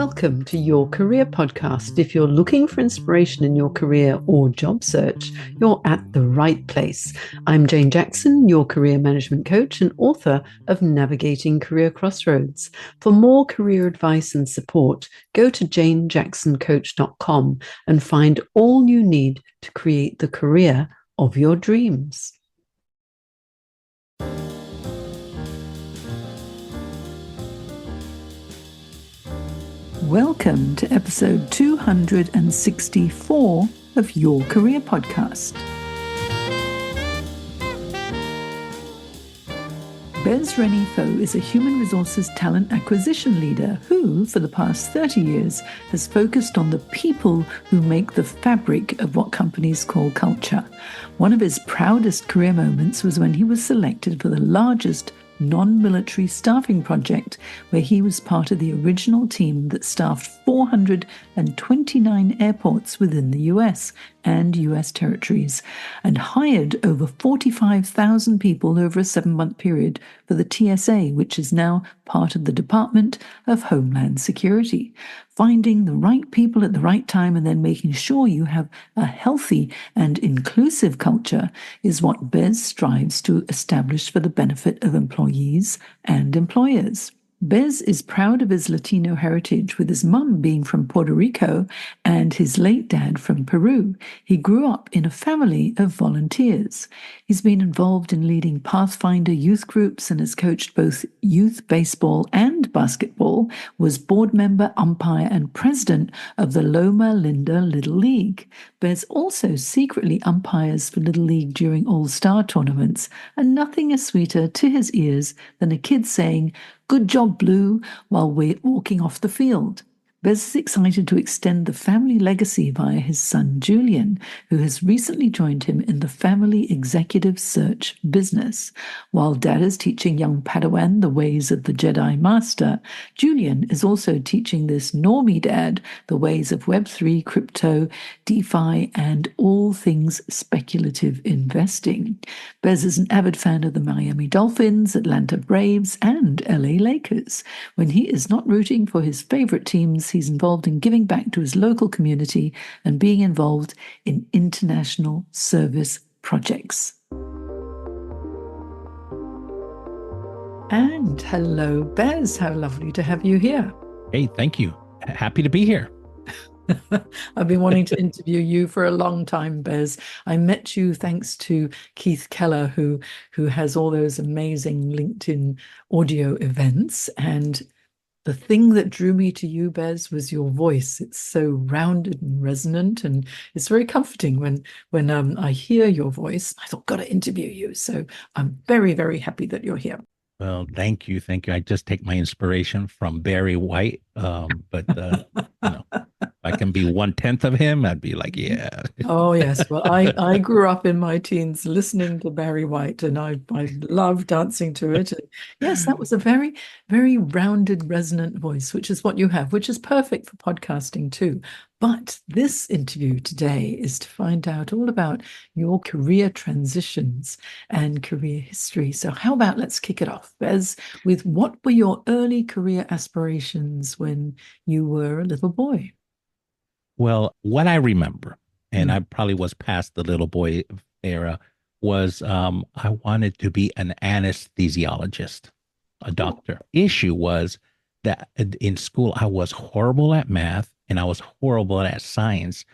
Welcome to Your Career Podcast. If you're looking for inspiration in your career or job search, you're at the right place. I'm Jane Jackson, your career management coach and author of Navigating Career Crossroads. For more career advice and support, go to janejacksoncoach.com and find all you need to create the career of your dreams. Welcome to episode 264 of Your Career Podcast. Bez Rengifo is a human resources talent acquisition leader who, for the past 30 years, has focused on the people who make the fabric of what companies call culture. One of his proudest career moments was when he was selected for the largest non-military staffing project, where he was part of the original team that staffed 429 airports within the US and US territories and hired over 45,000 people over a 7-month period for the TSA, which is now part of the Department of Homeland Security. Finding the right people at the right time and then making sure you have a healthy and inclusive culture is what Bez strives to establish for the benefit of employees and employers. Bez is proud of his Latino heritage, with his mum being from Puerto Rico and his late dad from Peru. He grew up in a family of volunteers. He's been involved in leading Pathfinder youth groups and has coached both youth baseball and basketball, was board member, umpire, and president of the Loma Linda Little League. Bez also secretly umpires for Little League during All-Star tournaments, and nothing is sweeter to his ears than a kid saying, "Good job, Blue," while we're walking off the field. Bez is excited to extend the family legacy via his son, Julian, who has recently joined him in the family executive search business. While Dad is teaching young Padawan the ways of the Jedi Master, Julian is also teaching this normie dad the ways of Web3, crypto, DeFi, and all things speculative investing. Bez is an avid fan of the Miami Dolphins, Atlanta Braves, and LA Lakers. When he is not rooting for his favorite teams, he's involved in giving back to his local community and being involved in international service projects. And hello, Bez. How lovely to have you here. Hey, thank you. Happy to be here. I've been wanting to interview you for a long time, Bez. I met you thanks to Keith Keller, who has all those amazing LinkedIn audio events. And the thing that drew me to you, Bez, was your voice. It's so rounded and resonant, and it's very comforting when I hear your voice. I thought, got to interview you. So I'm very, very happy that you're here. Well, thank you. Thank you. I just take my inspiration from Barry White. But if I can be 1/10 of him, I'd be like, yeah. Oh, yes. Well, I grew up in my teens listening to Barry White, and I loved dancing to it. And yes, that was a very, very rounded, resonant voice, which is what you have, which is perfect for podcasting too. But this interview today is to find out all about your career transitions and career history. So how about let's kick it off, Bez, with what were your early career aspirations when you were a little boy? Well, what I remember, and I probably was past the little boy era, was I wanted to be an anesthesiologist, a doctor. Issue was that in school, I was horrible at math and I was horrible at science.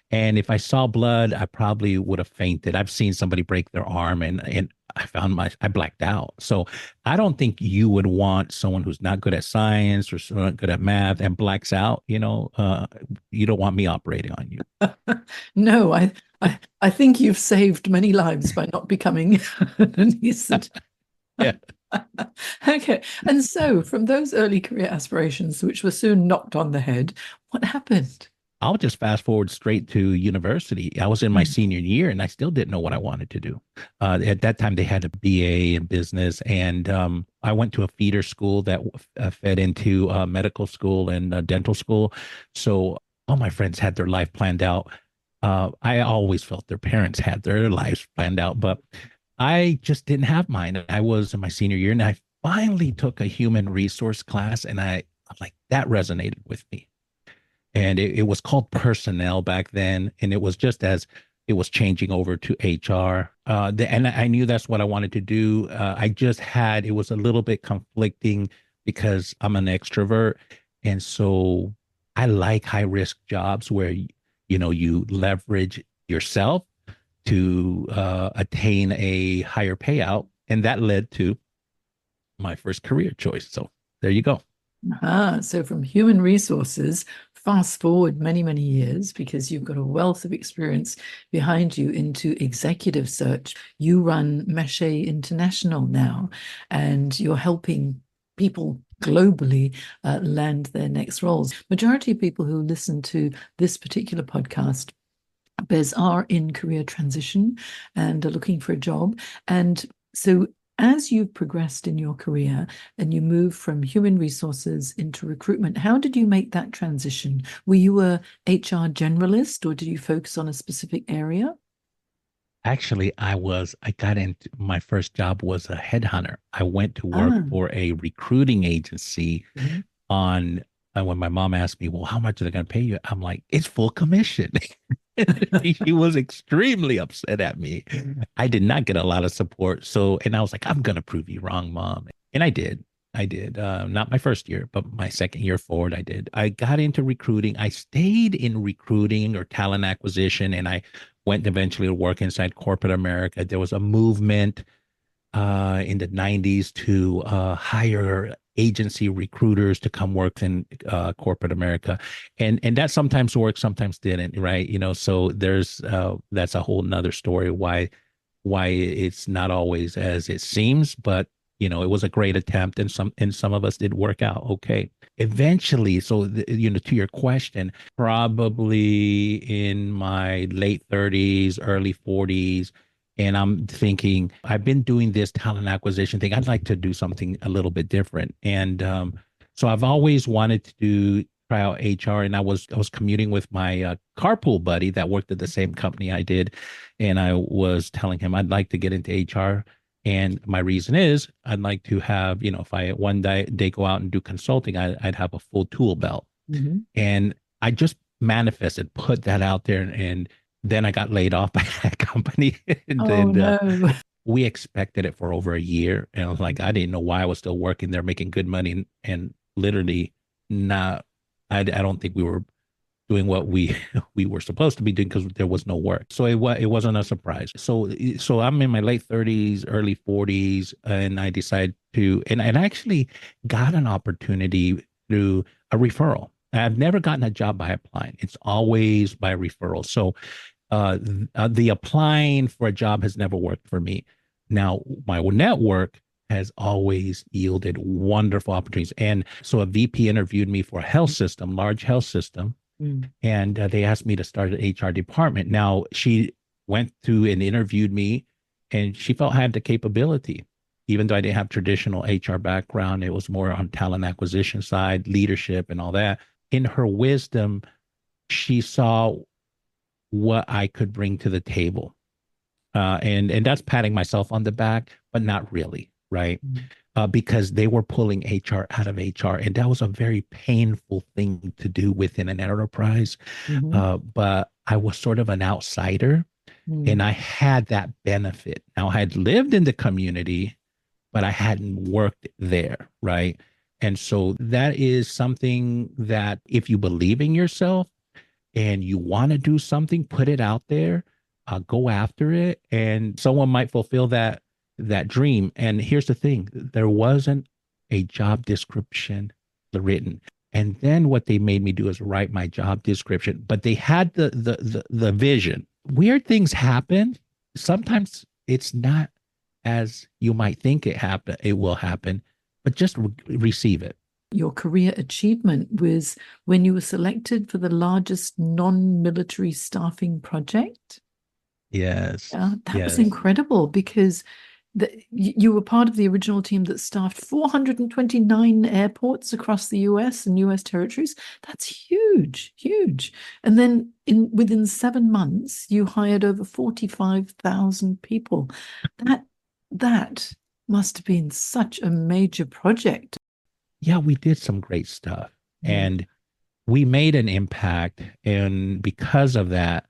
And if I saw blood, I probably would have fainted. I've seen somebody break their arm and I blacked out. So I don't think you would want someone who's not good at science or not good at math and blacks out. You don't want me operating on you. No, I think you've saved many lives by not becoming an anesthetist. Yeah. Okay. And so from those early career aspirations, which were soon knocked on the head, what happened? I'll just fast forward straight to university. I was in my senior year and I still didn't know what I wanted to do. At that time, they had a BA in business, and I went to a feeder school that fed into medical school and dental school. So all my friends had their life planned out. I always felt their parents had their lives planned out, but I just didn't have mine. I was in my senior year and I finally took a human resource class, and I I'm like, that resonated with me. And it was called personnel back then. And it was just as it was changing over to HR. And I knew that's what I wanted to do. It was a little bit conflicting because I'm an extrovert. And so I like high risk jobs where, you leverage yourself to attain a higher payout. And that led to my first career choice. So there you go. So from human resources, fast forward many, many years, because you've got a wealth of experience behind you, into executive search. You run Mache International now, and you're helping people globally land their next roles. Majority of people who listen to this particular podcast, Bez, are in career transition and are looking for a job. And so as you've progressed in your career and you move from human resources into recruitment, how did you make that transition? Were you a HR generalist, or did you focus on a specific area? Actually, I got into my first job was a headhunter. I went to work Ah, for a recruiting agency mhm. on, when my mom asked me, well, how much are they going to pay you? I'm like, it's full commission. She was extremely upset at me. I did not get a lot of support. So, and I was like, I'm going to prove you wrong, mom. And I did. I did. Not my first year, but my second year forward, I did. I got into recruiting. I stayed in recruiting or talent acquisition, and I went eventually to work inside corporate America. There was a movement in the 90s to hire agency recruiters to come work in corporate America. And that sometimes worked, sometimes didn't, right? So that's a whole nother story why it's not always as it seems, but it was a great attempt, and some of us did work out okay. Eventually, so to your question, probably in my late 30s, early 40s, and I'm thinking, I've been doing this talent acquisition thing. I'd like to do something a little bit different. And so I've always wanted to try out HR. And I was commuting with my carpool buddy that worked at the same company I did. And I was telling him I'd like to get into HR. And my reason is I'd like to have, if I one day go out and do consulting, I'd have a full tool belt. Mhm. And I just manifested, put that out there, and then I got laid off by that company. and Oh, then no. we expected it for over a year. And I was like, I didn't know why I was still working there, making good money, and literally not, I don't think we were doing what we we were supposed to be doing because there was no work. So it wasn't a surprise. So I'm in my late 30s, early 40s, and I decided to, and I actually got an opportunity through a referral. I've never gotten a job by applying. It's always by referral. So the applying for a job has never worked for me. Now, my network has always yielded wonderful opportunities. And so a VP interviewed me for a health system, large health system, Mm. and they asked me to start an HR department. Now, she went through and interviewed me, and she felt I had the capability. Even though I didn't have traditional HR background, it was more on talent acquisition side, leadership, and all that. In her wisdom, she saw what I could bring to the table. And that's patting myself on the back, but not really, right? Mm. Because they were pulling HR out of HR, and that was a very painful thing to do within an enterprise. Mhm. But I was sort of an outsider, and Mm. I had that benefit. Now I had lived in the community, but I hadn't worked there, right? And so that is something that if you believe in yourself and you want to do something, put it out there, go after it, and someone might fulfill that dream. And here's the thing: there wasn't a job description written. And then what they made me do is write my job description. But they had the vision. Weird things happen. Sometimes it's not as you might think it will happen, but just receive it. Your career achievement was when you were selected for the largest non-military staffing project. Yes. Yeah, that was Yes. incredible, because you were part of the original team that staffed 429 airports across the US and US territories. That's huge, huge. And then within 7 months, you hired over 45,000 people. That that must have been such a major project. yeah, we did some great stuff. Mm. And we made an impact. And because of that,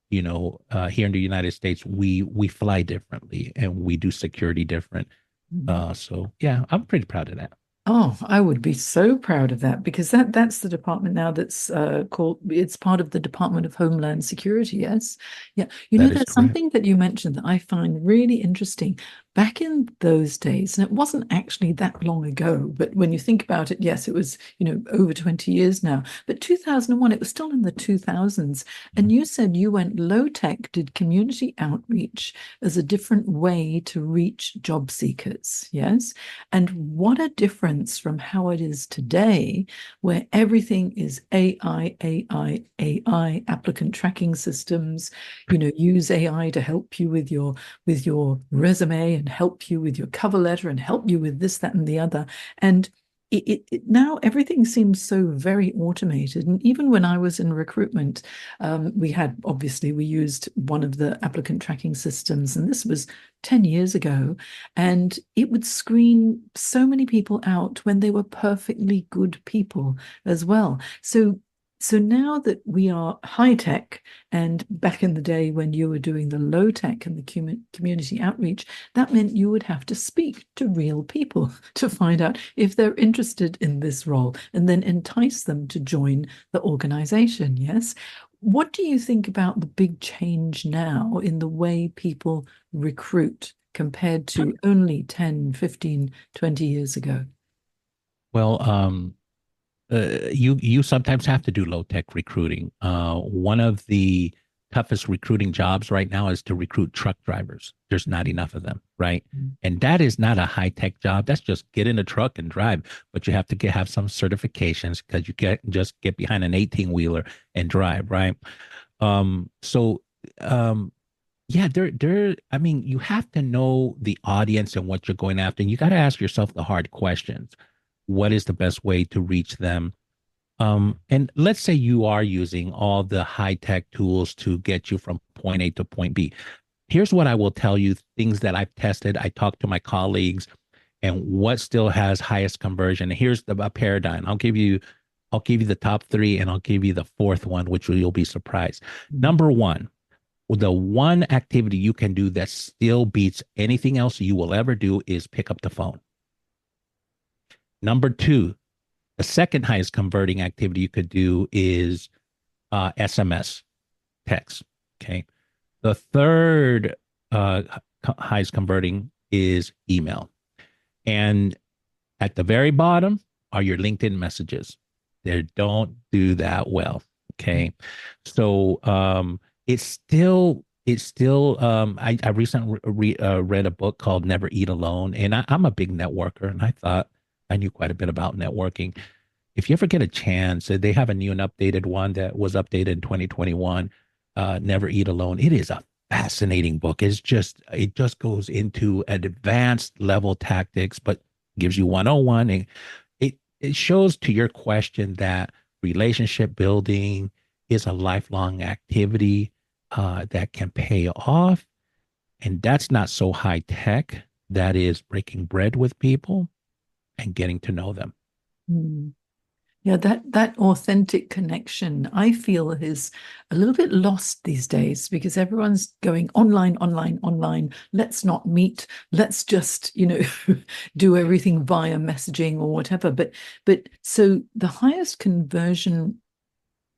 here in the United States, we fly differently and we do security different. Mm. So yeah, I'm pretty proud of that. Oh, I would be so proud of that because that's the department now that's called, it's part of the Department of Homeland Security, yes. Yeah. That is There's correct. something that you mentioned that I find really interesting. Back in those days, and it wasn't actually that long ago, but when you think about it, yes, it was, over 20 years now. But 2001, it was still in the 2000s. And you said you went low tech, did community outreach as a different way to reach job seekers, yes? And what a difference from how it is today, where everything is AI, AI, AI, applicant tracking systems, use AI to help you with your resume and help you with your cover letter and help you with this, that, and the other. And now everything seems so very automated. And even when I was in recruitment, we used one of the applicant tracking systems, and this was 10 years ago, and it would screen so many people out when they were perfectly good people as well. So now that we are high tech, and back in the day when you were doing the low tech and the community outreach, that meant you would have to speak to real people to find out if they're interested in this role and then entice them to join the organization. Yes. What do you think about the big change now in the way people recruit compared to only 10, 15, 20 years ago? Well, you sometimes have to do low tech recruiting. One of the toughest recruiting jobs right now is to recruit truck drivers. There's not enough of them, right? And that is not a high tech job. That's just get in a truck and drive. But you have to have some certifications because you can't just get behind an 18 wheeler and drive, right? So yeah, I mean, you have to know the audience and what you're going after. And you got to ask yourself the hard questions. What is the best way to reach them? And let's say you are using all the high tech tools to get you from point A to point B. Here's what I will tell you, things that I've tested. I talked to my colleagues and what still has highest conversion. Here's the paradigm. I'll give you the top three and I'll give you the fourth one, which you'll be surprised. Mm. Number one, the one activity you can do that still beats anything else you will ever do is pick up the phone. Number two, the second highest converting activity you could do is SMS text. Okay. The third highest converting is email. And at the very bottom are your LinkedIn messages. They don't do that well. Okay. So I recently read a book called Never Eat Alone. And I'm a big networker and I thought I knew quite a bit about networking. If you ever get a chance, they have a new and updated one that was updated in 2021, Never Eat Alone. It is a fascinating book. It just goes into advanced level tactics, but gives you 101. And it shows to your question that relationship building is a lifelong activity that can pay off. And that's not so high tech. That is breaking bread with people and getting to know them. Mm. Yeah, that authentic connection, I feel, is a little bit lost these days because everyone's going online, online, online. Let's not meet. Let's just, do everything via messaging or whatever. But so the highest conversion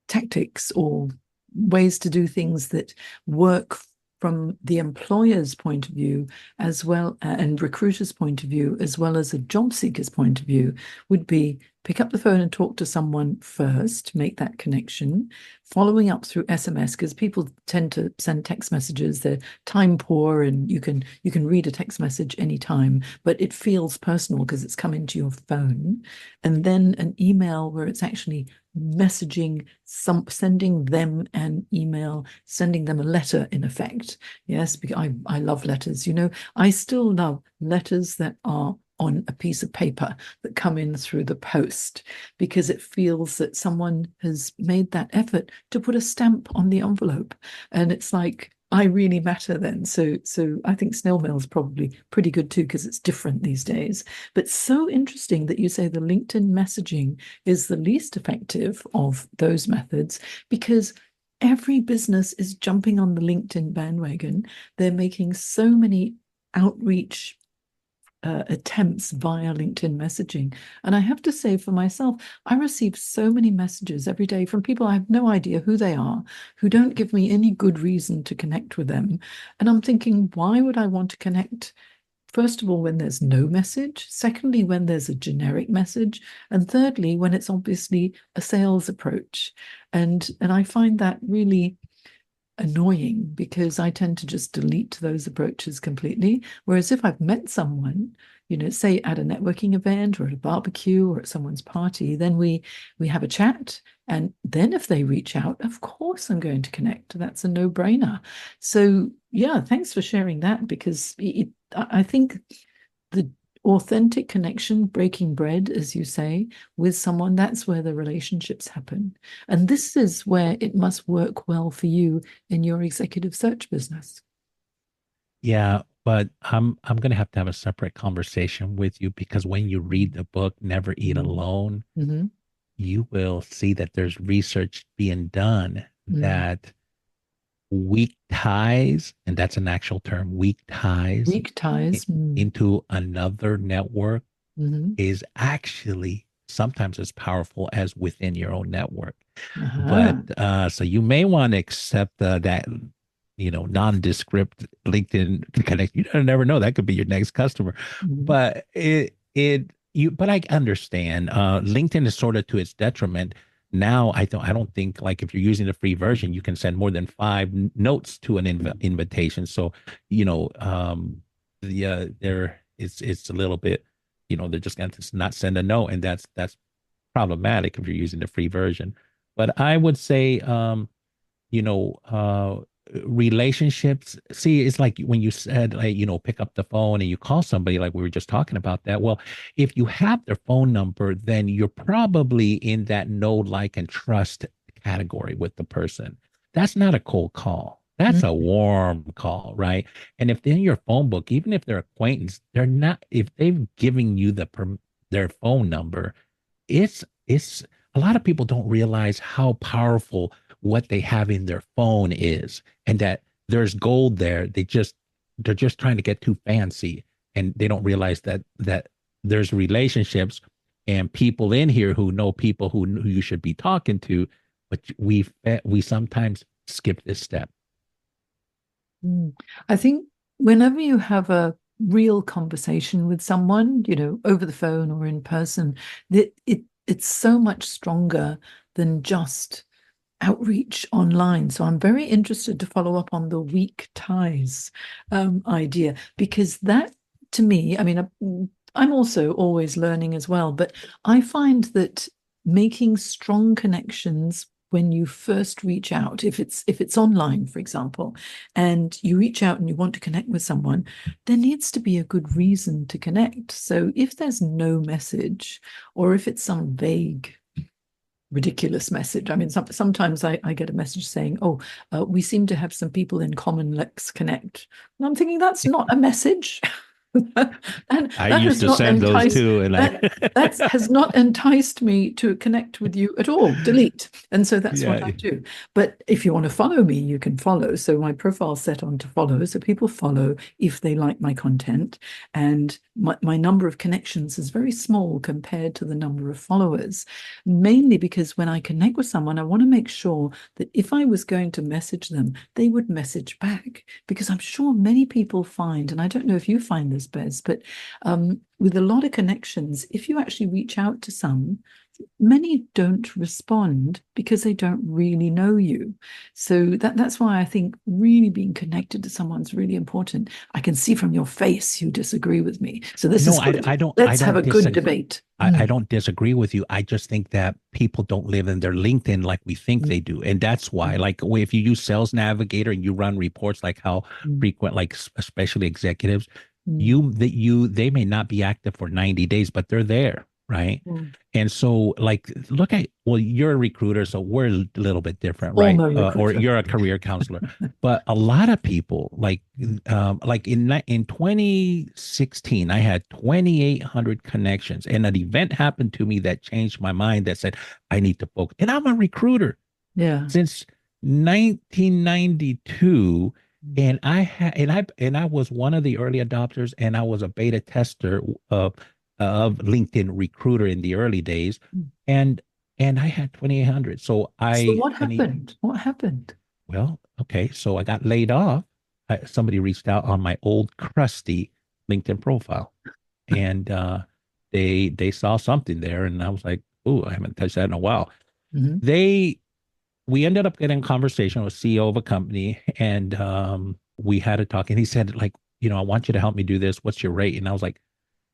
tactics or ways to do things that work from the employer's point of view as well and recruiter's point of view as well as a job seeker's point of view would be pick up the phone and talk to someone first, make that connection, following up through SMS because people tend to send text messages. They're time poor and you can read a text message anytime, but it feels personal because it's come into your phone. And then an email where it's actually messaging sending them an email, sending them a letter in effect. Yes, because I love letters. I still love letters that are on a piece of paper that come in through the post because it feels that someone has made that effort to put a stamp on the envelope. And it's like I really matter then. So I think snail mail is probably pretty good too because it's different these days. But so interesting that you say the LinkedIn messaging is the least effective of those methods because every business is jumping on the LinkedIn bandwagon. They're making so many outreach attempts via LinkedIn messaging. And I have to say for myself, I receive so many messages every day from people I have no idea who they are, who don't give me any good reason to connect with them. And I'm thinking, why would I want to connect? First of all, when there's no message. Secondly, when there's a generic message. And thirdly, when it's obviously a sales approach. And I find that really annoying because I tend to just delete those approaches completely. Whereas if I've met someone, say at a networking event or at a barbecue or at someone's party, then we have a chat. And then if they reach out, of course I'm going to connect. That's a no-brainer. So yeah, thanks for sharing that because I think the authentic connection, breaking bread, as you say, with someone, that's where the relationships happen. And this is where it must work well for you in your executive search business. Yeah, but I'm gonna have to have a separate conversation with you because when you read the book Never Eat Mm. Alone, Mhm. you will see that there's research being done Mm. that weak ties, and that's an actual term, weak ties Weak ties. Mm. into another network Mhm. is actually sometimes as powerful as within your own network. But Aha. so you may want to accept that, nondescript LinkedIn connect. You never know. That could be your next customer. Mhm. But but I understand. LinkedIn is sort of to its detriment. Now, I don't think like if you're using the free version, you can send more than five notes to an invitation. So, there it's a little bit, they're just going to not send a note, and that's problematic if you're using the free version. But I would say, you know, uh, relationships. See, it's like when you said, like, pick up the phone and you call somebody, like we were just talking about that. Well, if you have their phone number, then you're probably in that know, like, and trust category with the person. That's not a cold call. That's a Mm. warm call, right? And if they're in your phone book, even if they're acquaintance, they're not, if they've given you their phone number, it's a lot of people don't realize how powerful what they have in their phone is, and that there's gold there. They're just trying to get too fancy, and they don't realize that there's relationships and people in here who know people who you should be talking to, but we sometimes skip this step. Mm. I think whenever you have a real conversation with someone, over the phone or in person, that it's so much stronger than just outreach online. So I'm very interested to follow up on the weak ties idea because that, to me, I mean, I'm also always learning as well, but I find that making strong connections when you first reach out, if it's online, for example, and you reach out and you want to connect with someone, there needs to be a good reason to connect. So if there's no message, or if it's some vague ridiculous message. I mean, sometimes I get a message saying, "Oh, we seem to have some people in common. Let's connect." And I'm thinking that's not a message, and I that used has to not send those enticed too, and that has not enticed me to connect with you at all. Delete. And so that's what yeah. I do. But if you want to follow me, you can follow. So my profile's set on to follow. So people follow if they like my content. And my number of connections is very small compared to the number of followers, mainly because when I connect with someone, I want to make sure that if I was going to message them, they would message back. Because I'm sure many people find, and I don't know if you find this, Bez, but with a lot of connections, if you actually reach out to some, many don't respond because they don't really know you. So that's why I think really being connected to someone's really important. I can see from your face you disagree with me. So this No, is I, good. I don't I Let's have don't a good disagree. debate. I don't disagree with you. I just think that people don't live in their LinkedIn like we think Mm, they do. And that's why, mm, like, if you use Sales Navigator and you run reports, like how mm, frequent, like, especially executives, mm, they may not be active for 90 days, but they're there. right? Mm. And so, like, look at, well, you're a recruiter, so we're a little bit different, right? Former Or recruiter. you're a career counselor. But a lot of people, like in 2016, I had 2,800 connections, and an event happened to me that changed my mind. That said, I need to focus. And I'm a recruiter Yeah. since 1992, and I was one of the early adopters, and I was a beta tester of LinkedIn Recruiter in the early days, Mm. and I had 2,800. So So I what and he, happened? What happened? well, okay, so I got laid off. Somebody reached out on my old crusty LinkedIn profile, and they saw something there, and I was like, "Oh, I haven't touched that in a while." Hmm. They We ended up getting a conversation with CEO of a company, and we had a talk, and he said, like, I want you to help me do this. What's your rate? And I was like,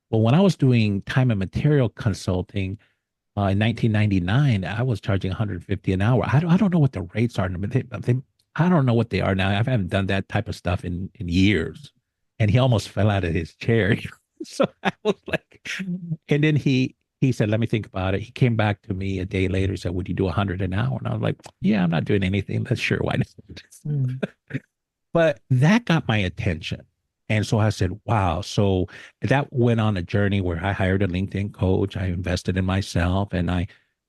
well, when I was doing time and material consulting in 1999, I was charging 150 an hour. I don't know what the rates are, but I don't know what they are now. I haven't done that type of stuff in years. And he almost fell out of his chair. So I was like, and then he said, let me think about it. He came back to me a day later, said, would you do 100 an hour? And I was like, yeah, I'm not doing anything. That's sure. Why not? Mm. But that got my attention. And so I said, wow. So that went on a journey where I hired a LinkedIn coach. I invested in myself, and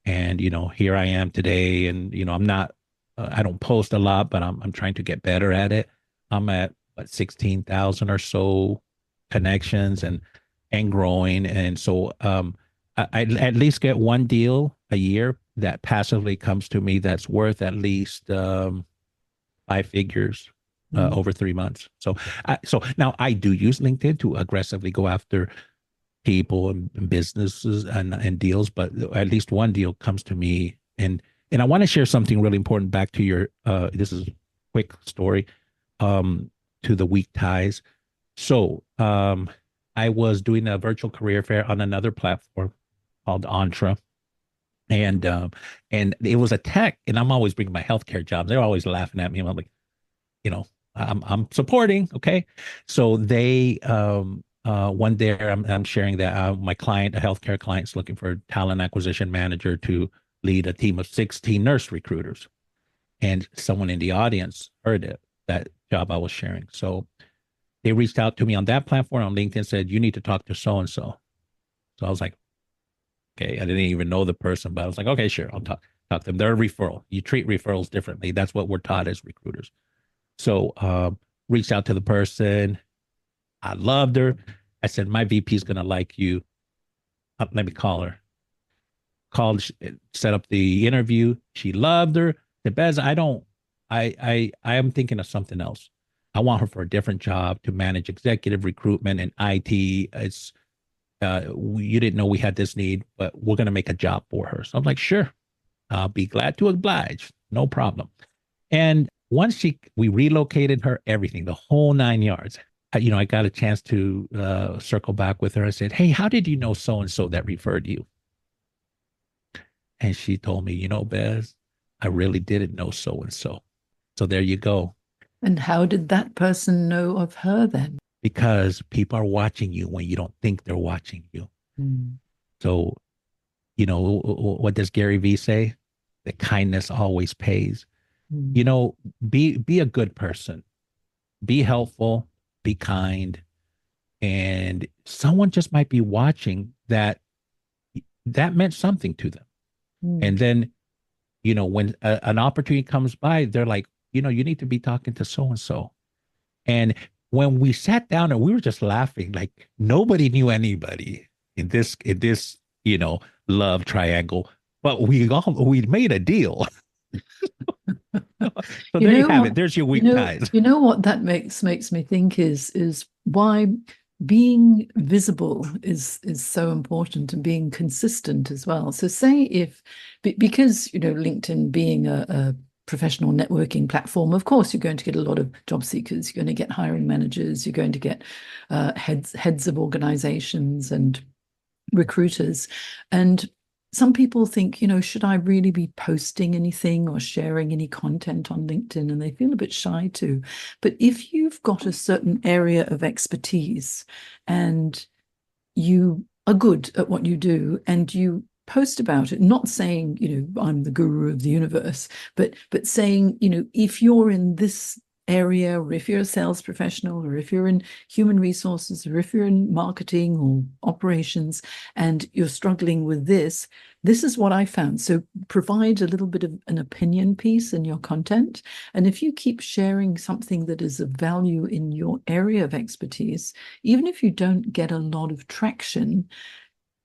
here I am today. And, I'm not, I don't post a lot, but I'm trying to get better at it. I'm at what, 16,000 or so connections, and growing. And so, I at least get one deal a year that passively comes to me that's worth at least, 5 figures Mm. over 3 months. So now I do use LinkedIn to aggressively go after people and businesses and deals, but at least one deal comes to me. And I want to share something really important back to your, this is a quick story, um, to the weak ties. So, I was doing a virtual career fair on another platform called Entra, and it was a tech, and I'm always bringing my healthcare jobs. They're always laughing at me. I'm like, you know, I'm supporting. Okay. So they, one day I'm sharing that my client, a healthcare client, is looking for a talent acquisition manager to lead a team of 16 nurse recruiters. And someone in the audience heard it, that job I was sharing. So they reached out to me on that platform on LinkedIn, said, you need to talk to so and so. So I was like, okay, I didn't even know the person, but I was like, okay, sure, I'll talk to them. They're a referral. You treat referrals differently. That's what we're taught as recruiters. So reached out to the person. I loved her. I said, my VP is gonna like you. Let me call her. Called, set up the interview. She loved her. Said, Bez, I am thinking of something else. I want her for a different job to manage executive recruitment and IT. It's you didn't know we had this need, but we're gonna make a job for her. So I'm like, sure, I'll be glad to oblige. No problem. And once we relocated her, everything, the whole 9 yards. I got a chance to circle back with her. I said, hey, how did you know so and so that referred you? And she told me, Bez, I really didn't know so and so. So there you go. And how did that person know of her then? Because people are watching you when you don't think they're watching you. Mm. So, what does Gary Vee say? That kindness always pays. Mm. You know, be a good person, be helpful, be kind, and someone just might be watching that meant something to them. And Mm. then, when an opportunity comes by, they're like, you need to be talking to so and so. And when we sat down and we were just laughing, like nobody knew anybody in this love triangle, but we made a deal. So You there you know have what? it. There's your weak ties. You know what that makes me think is why being visible is so important, and being consistent as well. So say if because LinkedIn being a professional networking platform, of course you're going to get a lot of job seekers, you're going to get hiring managers, you're going to get heads of organizations and recruiters. And some people think, should I really be posting anything or sharing any content on LinkedIn? And they feel a bit shy too. But if you've got a certain area of expertise and you are good at what you do and you post about it, not saying, I'm the guru of the universe, but saying, if you're in this area, or if you're a sales professional, or if you're in human resources, or if you're in marketing or operations, and you're struggling with this is what I found. So provide a little bit of an opinion piece in your content. And if you keep sharing something that is of value in your area of expertise, even if you don't get a lot of traction,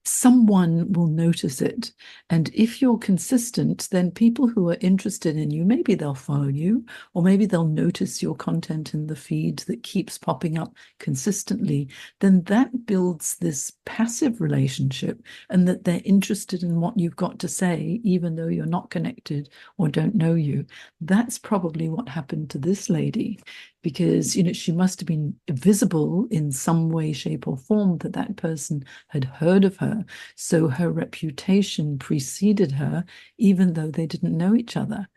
someone will notice it. And if you're consistent, then people who are interested in you, maybe they'll follow you, or maybe they'll notice your content in the feed that keeps popping up consistently. Then that builds this passive relationship, and that they're interested in what you've got to say, even though you're not connected or don't know you. That's probably what happened to this lady, because she must have been visible in some way, shape, or form, that that person had heard of her. So her reputation preceded her, even though they didn't know each other.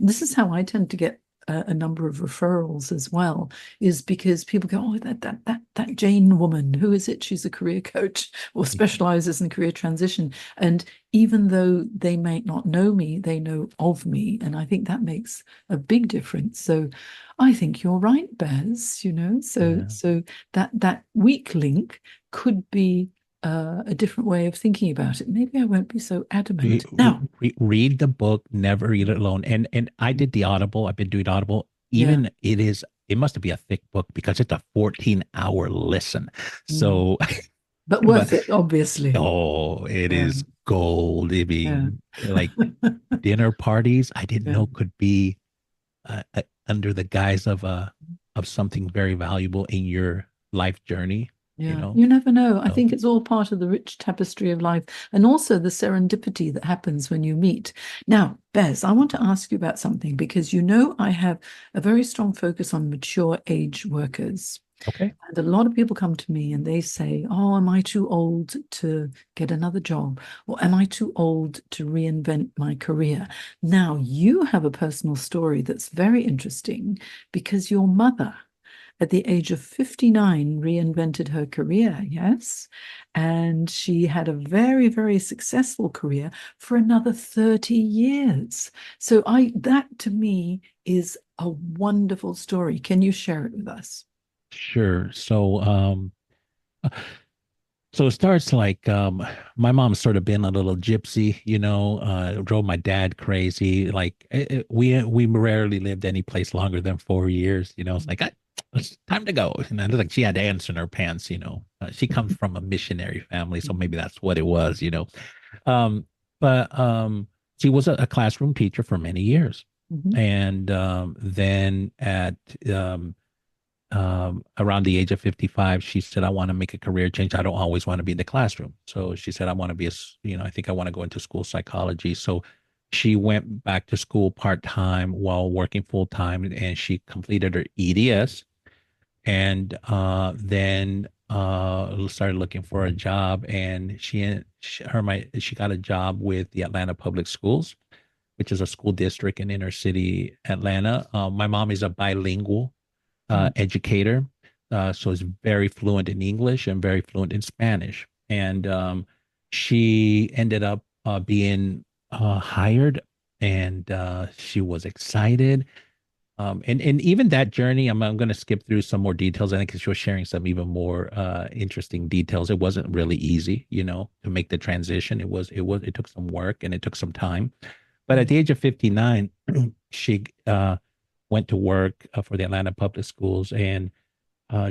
This is how I tend to get a number of referrals as well, is because people go, oh, that Jane woman, who is it? She's a career coach or specializes in career transition. And even though they may not know me, they know of me. And I think that makes a big difference. So I think you're right, Bez, so Yeah. so that weak link could be a different way of thinking about it. Maybe I won't be so adamant. Now, Read the book, never read it alone. And I did the Audible. I've been doing Audible. yeah, Even it must be a thick book because it's a 14-hour listen. mm, So, but but worth it, obviously. oh, it Yeah, is gold. I yeah, mean, like dinner parties, I didn't yeah. know could be under the guise of something very valuable in your life journey, you Yeah, know? you never know. I So, think it's all part of the rich tapestry of life, and also the serendipity that happens when you meet. Now, Bez, I want to ask you about something, because I have a very strong focus on mature age workers. okay. And a lot of people come to me and they say, oh, am I too old to get another job? Or am I too old to reinvent my career? Now, you have a personal story that's very interesting, because your mother, at the age of 59, reinvented her career, yes? And she had a very, very successful career for another 30 years. So that to me is a wonderful story. Can you share it with us? Sure. So it starts like my mom's sort of been a little gypsy, drove my dad crazy. Like we rarely lived any place longer than 4 years. It's like it's time to go. And it's like she had ants in her pants. She comes from a missionary family, so maybe that's what it was. Um, but she was a classroom teacher for many years, Mhm. and then at around the age of 55, she said, I want to make a career change. I don't always want to be in the classroom. So she said, I want to be I think I want to go into school psychology. So she went back to school part time while working full time, and she completed her EDS, and then started looking for a job. And she got a job with the Atlanta Public Schools, which is a school district in inner city Atlanta. My mom is a bilingual Mm. educator. So is very fluent in English and very fluent in Spanish. And she ended up being hired, and she was excited. And even that journey, I'm going to skip through some more details. I think because she was sharing some even more interesting details. It wasn't really easy, to make the transition. It took some work and it took some time. But at Mm. the age of 59, she went to work for the Atlanta Public Schools, and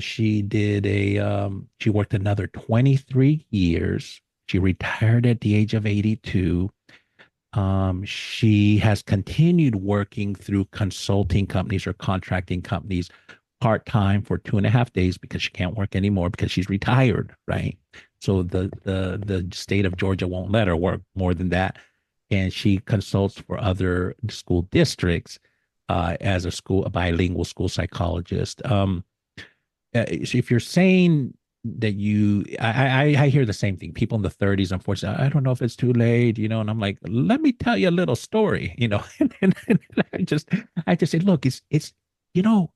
she worked another 23 years. She retired at the age of 82. She has continued working through consulting companies or contracting companies part time for 2.5 days because she can't work anymore because she's retired, right? So the state of Georgia won't let her work more than that, and she consults for other school districts as a bilingual school psychologist. If you're saying that I hear the same thing. People in the 30s, unfortunately, I don't know if it's too late, and I'm like, let me tell you a little story, and I just say, look, it's, you know,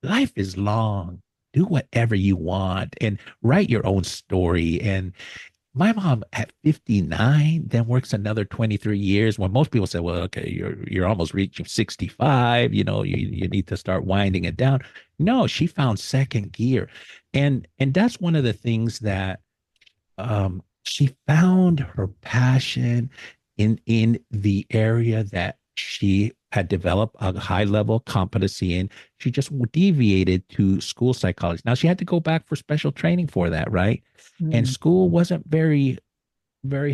life is long. Do whatever you want and write your own story. And my mom at 59 then works another 23 years when most people say, well, okay, you're almost reaching 65, you need to start winding it down. No, she found second gear. And that's one of the things that she found her passion in the area that she had developed a high level competency in. She just deviated to school psychology. Now she had to go back for special training for that, right? And Mm. school wasn't very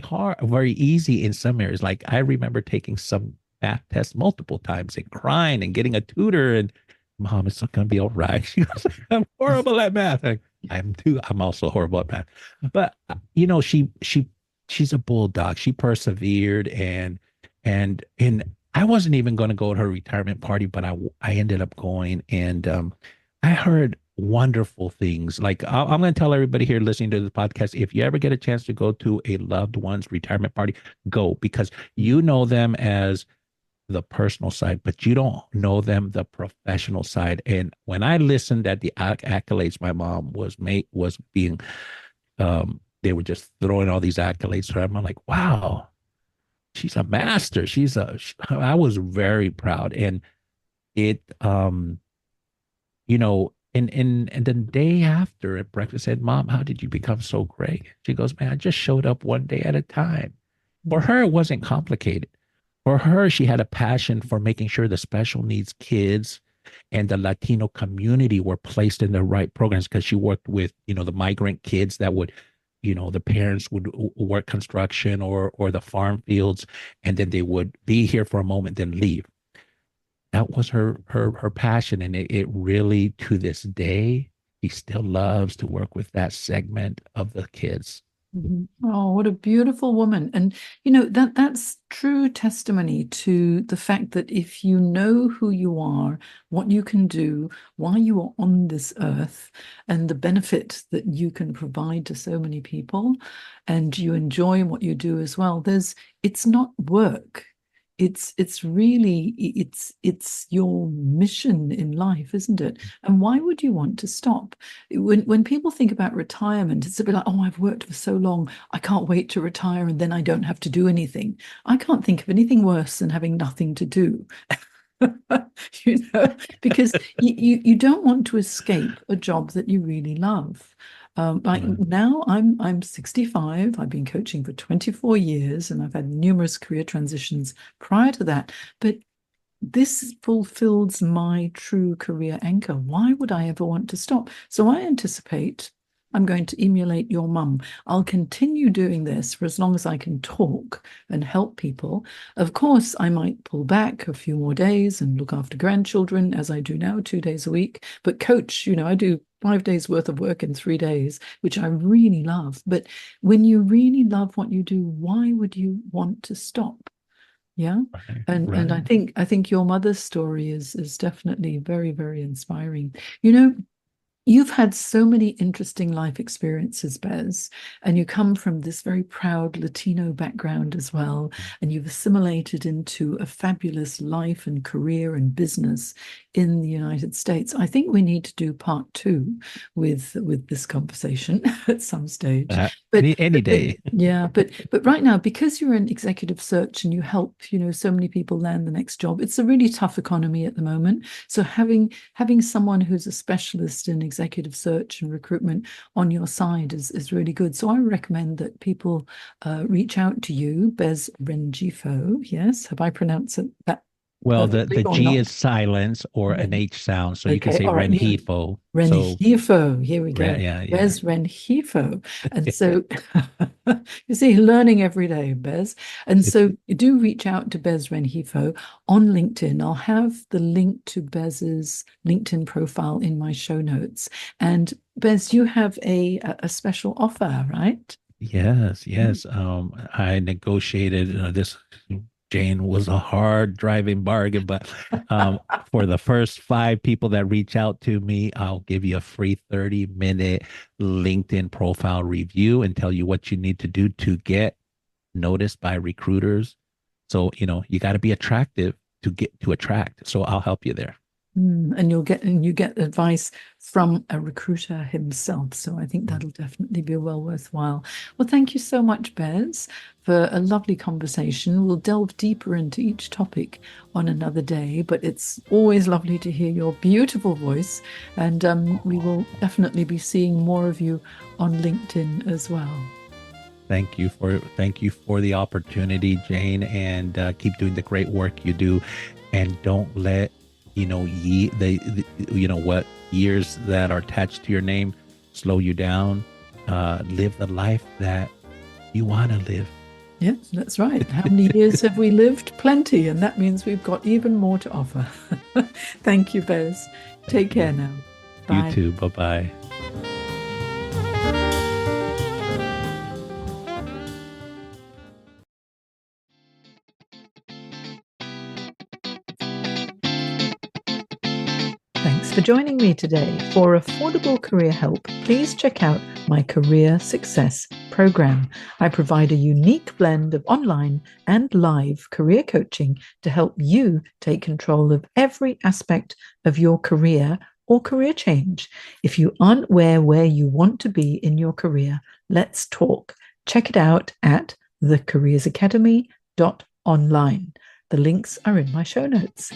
hard, very easy in some areas. Like I remember taking some math tests multiple times and crying and getting a tutor and mom, it's not gonna be all right. She was like, I'm horrible at math. I'm also horrible at math. But she's a bulldog. She persevered and I wasn't even going to go to her retirement party, but I ended up going and I heard wonderful things. Like I'm going to tell everybody here listening to the podcast, if you ever get a chance to go to a loved one's retirement party, go because you know them as the personal side, but you don't know them the professional side. And when I listened at the accolades my mom was being, they were just throwing all these accolades to her. I'm like, wow, she's a master. I was very proud. And it, and the day after at breakfast, I said, Mom, how did you become so great? She goes, man, I just showed up one day at a time. For her, it wasn't complicated. For her, she had a passion for making sure the special needs kids and the Latino community were placed in the right programs because she worked with, the migrant kids that would, the parents would work construction or the farm fields, and then they would be here for a moment, then leave. That was her passion. And it really, to this day, she still loves to work with that segment of the kids. Mhm. Oh, what a beautiful woman. And that's true testimony to the fact that if you know who you are, what you can do, why you are on this earth, and the benefit that you can provide to so many people, and you enjoy what you do as well, it's not work. It's really it's your mission in life, isn't it? And why would you want to stop? When people think about retirement, it's a bit like, oh, I've worked for so long, I can't wait to retire and then I don't have to do anything. I can't think of anything worse than having nothing to do. Because you don't want to escape a job that you really love. Like Right. now, I'm 65. I've been coaching for 24 years, and I've had numerous career transitions prior to that. But this fulfills my true career anchor. Why would I ever want to stop? So I anticipate I'm going to emulate your mum. I'll continue doing this for as long as I can talk and help people. Of course, I might pull back a few more days and look after grandchildren as I do now, 2 days a week. But coach, I do 5 days worth of work in 3 days, which I really love. But when you really love what you do, why would you want to stop? Yeah. Right. And I Right. think your mother's story is definitely very, very inspiring. You know, You've had so many interesting life experiences, Bez, and you come from this very proud Latino background as well, and you've assimilated into a fabulous life and career and business in the United States. I think we need to do part two with this conversation at some stage. But Any day. yeah, but right now, because you're in executive search and you help, so many people land the next job, it's a really tough economy at the moment. So having someone who's a specialist in executive search and recruitment on your side is really good. So I recommend that people reach out to you, Bez Rengifo. Yes, have I pronounced that Well, the perfectly or G not? is silence or an H sound, so you can Okay, say all right. Yeah. Renhefo. So Rengifo, here we go. yeah, yeah. Bez Rengifo. And so you see, learning every day, Bez. And It's so you do reach out to Bez Rengifo on LinkedIn. I'll have the link to Bez's LinkedIn profile in my show notes. And Bez, you have a special offer, right? Yes, Mm. yes. I negotiated this. Jane was a hard driving bargain, but for the first five people that reach out to me, I'll give you a free 30-minute LinkedIn profile review and tell you what you need to do to get noticed by recruiters. So, you got to be attractive to get to attract. So I'll help you there. And you get advice from a recruiter himself. So I think that'll definitely be well worthwhile. Well, thank you so much, Bez, for a lovely conversation. We'll delve deeper into each topic on another day, but it's always lovely to hear your beautiful voice. And we will definitely be seeing more of you on LinkedIn as well. Thank you for the opportunity, Jane, and keep doing the great work you do, and don't let what years that are attached to your name slow you down. Live the life that you want to live. Yeah, that's right. How many years have we lived? Plenty, and that means we've got even more to offer. Thank you, Bez. Take care now. Bye. You too. Bye-bye. Thanks for joining me today. For affordable career help, please check out my Career Success Program. I provide a unique blend of online and live career coaching to help you take control of every aspect of your career or career change. If you aren't where you want to be in your career, let's talk. Check it out at thecareersacademy.online. The links are in my show notes.